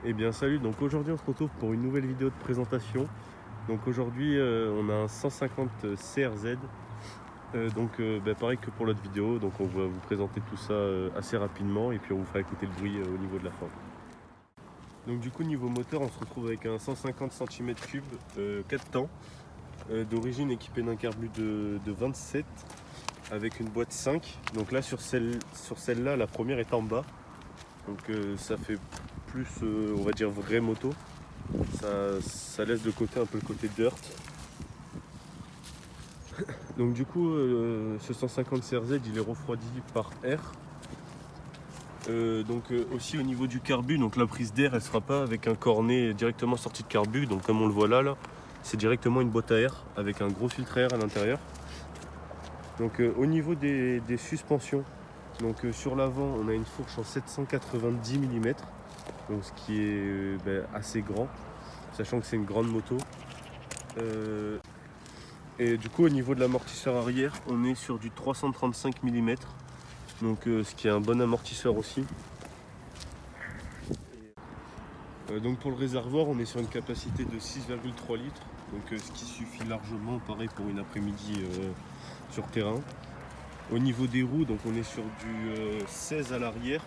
Eh bien salut, donc aujourd'hui on se retrouve pour une nouvelle vidéo de présentation. Donc aujourd'hui on a un 150 CRZ, pareil que pour l'autre vidéo, donc on va vous présenter tout ça assez rapidement et puis on vous fera écouter le bruit au niveau de la forme. Donc du coup niveau moteur on se retrouve avec un 150 cm3 4 temps, d'origine équipé d'un carbu de 27 avec une boîte 5. Donc là sur celle-là la première est en bas, donc ça fait plus on va dire vraie moto. Ça laisse de côté un peu le côté dirt. Donc du coup ce 150 CRZ il est refroidi par air. Aussi au niveau du carbu, donc la prise d'air elle sera pas avec un cornet directement sorti de carbu, donc comme on le voit là c'est directement une boîte à air avec un gros filtre à air à l'intérieur. Donc au niveau des suspensions, donc sur l'avant on a une fourche en 790 mm, donc ce qui est assez grand, sachant que c'est une grande moto. Et du coup au niveau de l'amortisseur arrière on est sur du 335 mm, donc ce qui est un bon amortisseur aussi. Donc pour le réservoir on est sur une capacité de 6,3 litres, donc ce qui suffit largement pareil pour une après-midi sur terrain. Au niveau des roues, donc on est sur du 16 à l'arrière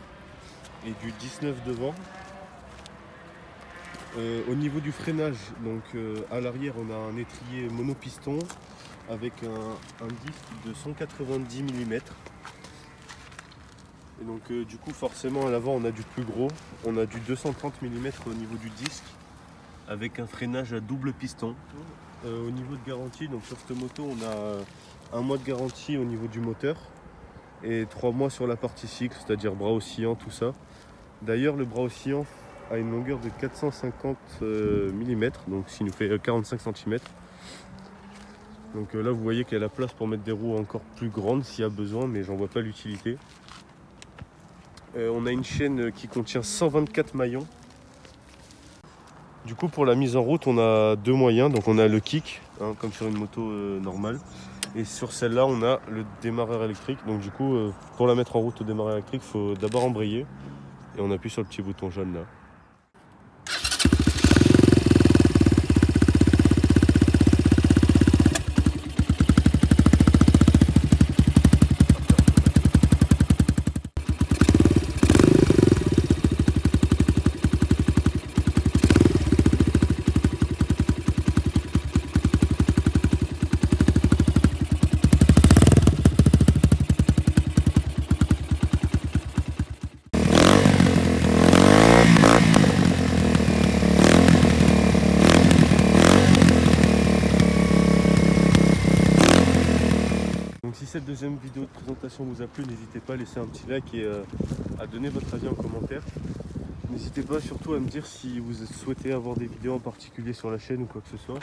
et du 19 devant. Au niveau du freinage, donc à l'arrière on a un étrier monopiston avec un disque de 190 mm. Et donc du coup forcément à l'avant on a du plus gros, on a du 230 mm au niveau du disque avec un freinage à double piston. Au niveau de garantie, donc sur cette moto on a 1 mois de garantie au niveau du moteur et 3 mois sur la partie cycle, c'est-à-dire bras oscillant, tout ça. D'ailleurs le bras oscillant a une longueur de 450 mm, donc ce qui nous fait 45 cm. Donc là vous voyez qu'il y a la place pour mettre des roues encore plus grandes s'il y a besoin, mais j'en vois pas l'utilité. On a une chaîne qui contient 124 maillons. Du coup pour la mise en route on a deux moyens, donc on a le kick, comme sur une moto normale, et sur celle-là on a le démarreur électrique. Donc du coup pour la mettre en route au démarreur électrique il faut d'abord embrayer et on appuie sur le petit bouton jaune là. Donc si cette deuxième vidéo de présentation vous a plu, n'hésitez pas à laisser un petit like et à donner votre avis en commentaire. N'hésitez pas surtout à me dire si vous souhaitez avoir des vidéos en particulier sur la chaîne ou quoi que ce soit.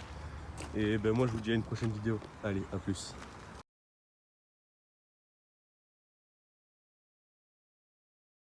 Et moi je vous dis à une prochaine vidéo. Allez, à plus.